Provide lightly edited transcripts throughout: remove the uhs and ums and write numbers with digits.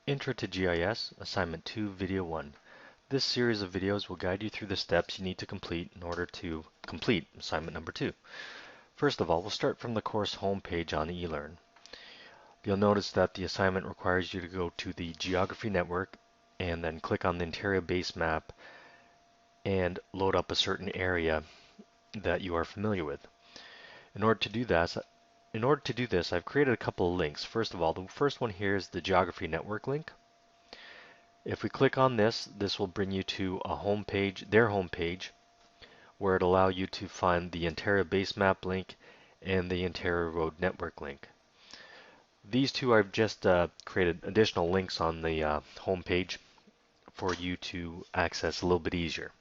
Intro to GIS, Assignment 2, Video 1. This series of videos will guide you through the steps you need to complete in order to complete assignment number 2. First of all, we'll start from the course homepage on eLearn. You'll notice that the assignment requires you to go to the Geography Network and then click on the Ontario base map and load up a certain area that you are familiar with. In order to do this, I've created a couple of links. First of all, the first one here is the Geography Network link. If we click on this, this will bring you to a homepage, their homepage, where it'll allow you to find the Ontario base map link and the Ontario Road Network link. These two I've just created additional links on the homepage for you to access a little bit easier.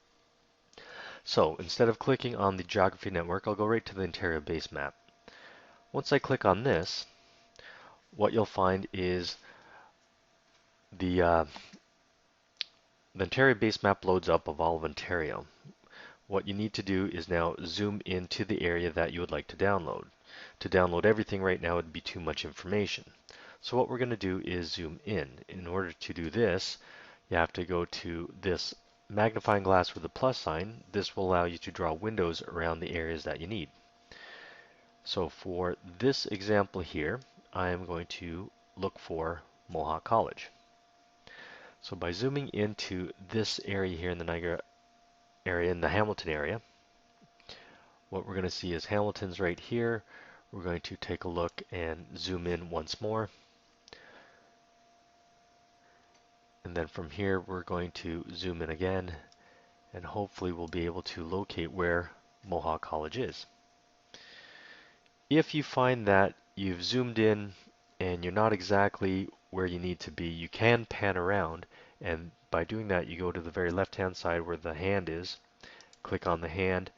So instead of clicking on the Geography Network, I'll go right to the Ontario base map. Once I click on this, what you'll find is the Ontario base map loads up of all of Ontario. What you need to do is now zoom into the area that you would like to download. To download everything right now would be too much information. So what we're going to do is zoom in. In order to do this, you have to go to this magnifying glass with the plus sign. This will allow you to draw windows around the areas that you need. So for this example here, I am going to look for Mohawk College. So by zooming into this area here in the Niagara area, in the Hamilton area, what we're going to see is Hamilton's right here. We're going to take a look and zoom in once more. And then from here, we're going to zoom in again, and hopefully we'll be able to locate where Mohawk College is. If you find that you've zoomed in and you're not exactly where you need to be, you can pan around, and by doing that you go to the very left hand side where the hand is, click on the hand,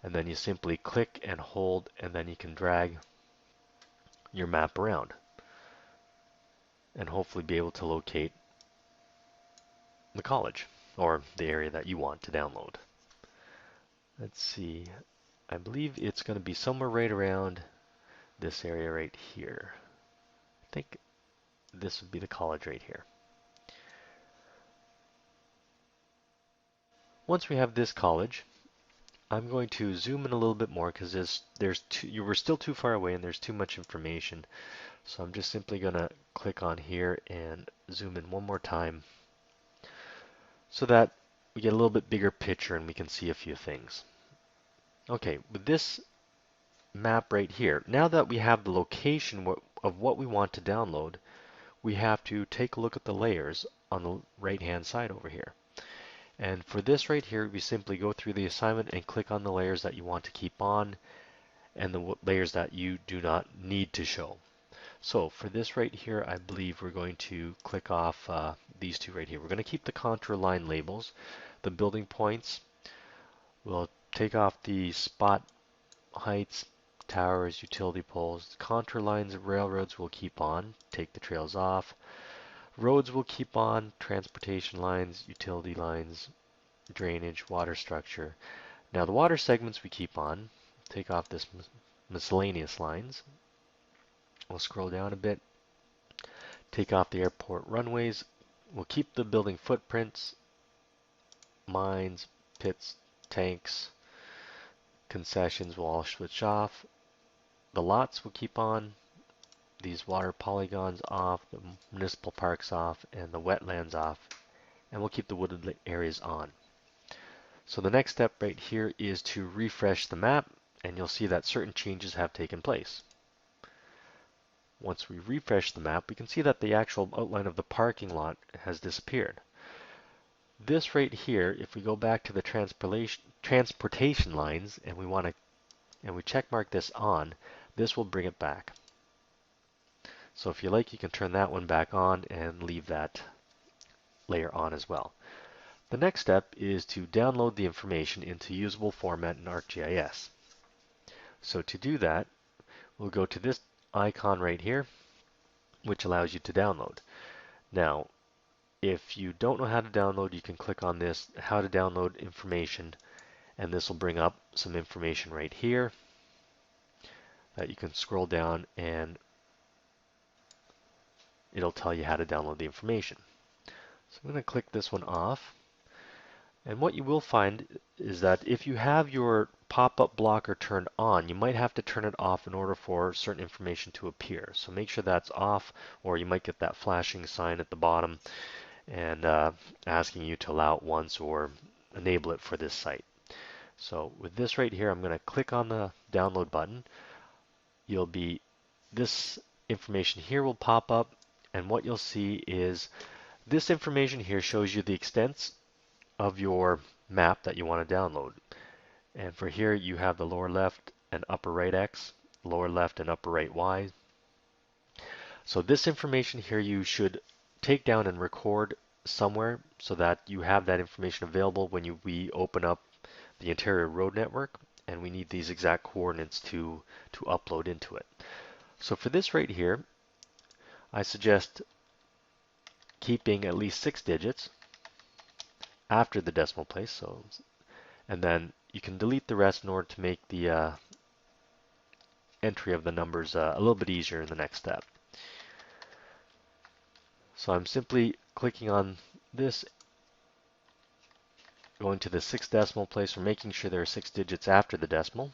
and then you simply click and hold, and then you can drag your map around and hopefully be able to locate the college or the area that you want to download. Let's see, I believe it's going to be somewhere right around this area right here. I think this would be the college right here. Once we have this college, I'm going to zoom in a little bit more because you were still too far away and there's too much information. So I'm just simply going to click on here and zoom in one more time so that we get a little bit bigger picture and we can see a few things. Okay, with this map right here, now that we have the location of what we want to download, we have to take a look at the layers on the right hand side over here. And for this right here, we simply go through the assignment and click on the layers that you want to keep on and the layers that you do not need to show. So for this right here, I believe we're going to click off these two right here. We're going to keep the contour line labels, the building points. We'll take off the spot heights, towers, utility poles. Contour lines of railroads will keep on, take the trails off. Roads will keep on, transportation lines, utility lines, drainage, water structure. Now the water segments we keep on, take off this miscellaneous lines. We'll scroll down a bit, take off the airport runways. We'll keep the building footprints, mines, pits, tanks, concessions will all switch off. The lots will keep on, these water polygons off, the municipal parks off, and the wetlands off, and we'll keep the wooded areas on. So the next step right here is to refresh the map, and you'll see that certain changes have taken place. Once we refresh the map, we can see that the actual outline of the parking lot has disappeared. This right here, if we go back to the transportation lines and we check mark this on, this will bring it back. So if you like, you can turn that one back on and leave that layer on as well. The next step is to download the information into usable format in ArcGIS. So to do that, we'll go to this icon right here, which allows you to download. Now, if you don't know how to download, you can click on this, how to download information, and this will bring up some information right here that you can scroll down and it'll tell you how to download the information. So I'm going to click this one off. And what you will find is that if you have your pop-up blocker turned on, you might have to turn it off in order for certain information to appear. So make sure that's off, or you might get that flashing sign at the bottom and asking you to allow it once or enable it for this site. So with this right here, I'm going to click on the download button. This information here will pop up, and what you'll see is this information here shows you the extents of your map that you want to download. And for here you have the lower left and upper right X, lower left and upper right Y. So this information here you should take down and record somewhere so that you have that information available when we open up the interior road network, and we need these exact coordinates to upload into it. So for this right here, I suggest keeping at least 6 digits after the decimal place, and then you can delete the rest in order to make the entry of the numbers a little bit easier in the next step. So I'm simply clicking on this, going to the 6th decimal place, or making sure there are 6 digits after the decimal.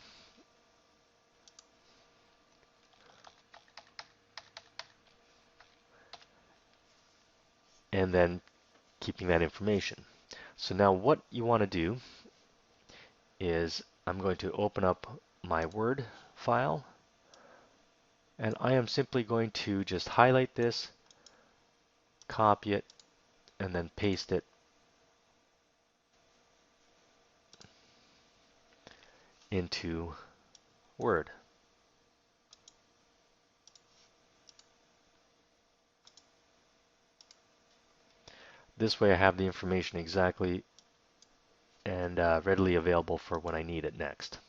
And then keeping that information. So now what you want to do is I'm going to open up my Word file, and I am simply going to just highlight this, copy it, and then paste it into Word. This way I have the information exactly and readily available for when I need it next.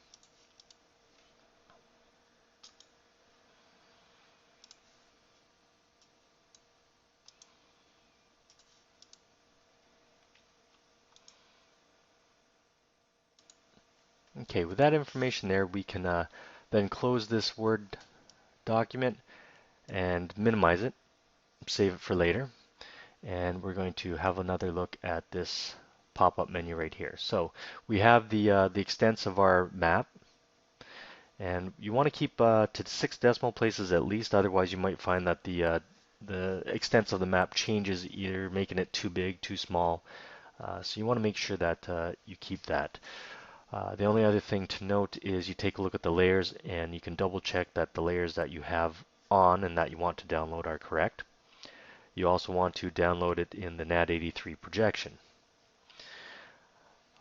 Okay, with that information there, we can then close this Word document and minimize it, save it for later, and we're going to have another look at this pop-up menu right here. So we have the extents of our map, and you want to keep to 6 decimal places at least, otherwise you might find that the extents of the map changes, either making it too big, too small. So you want to make sure that you keep that. The only other thing to note is you take a look at the layers, and you can double check that the layers that you have on and that you want to download are correct. You also want to download it in the NAT83 projection.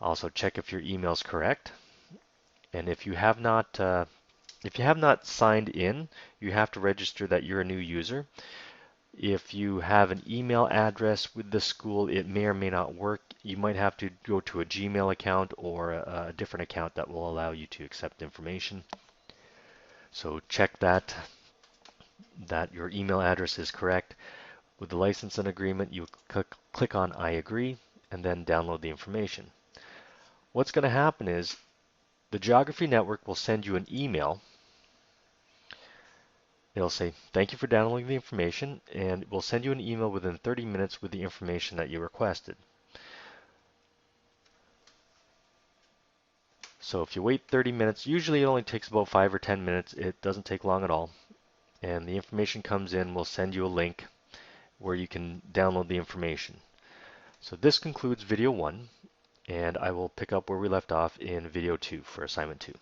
Also check if your email is correct, and if you have not signed in, you have to register that you're a new user. If you have an email address with the school, it may or may not work. You might have to go to a Gmail account or a different account that will allow you to accept information. So check that your email address is correct. With the license and agreement, you click on I agree and then download the information. What's going to happen is the Geography Network will send you an email. It'll say, thank you for downloading the information, and we'll send you an email within 30 minutes with the information that you requested. So if you wait 30 minutes, usually it only takes about 5 or 10 minutes. It doesn't take long at all. And the information comes in, we'll send you a link where you can download the information. So this concludes video 1, and I will pick up where we left off in video 2 for assignment 2.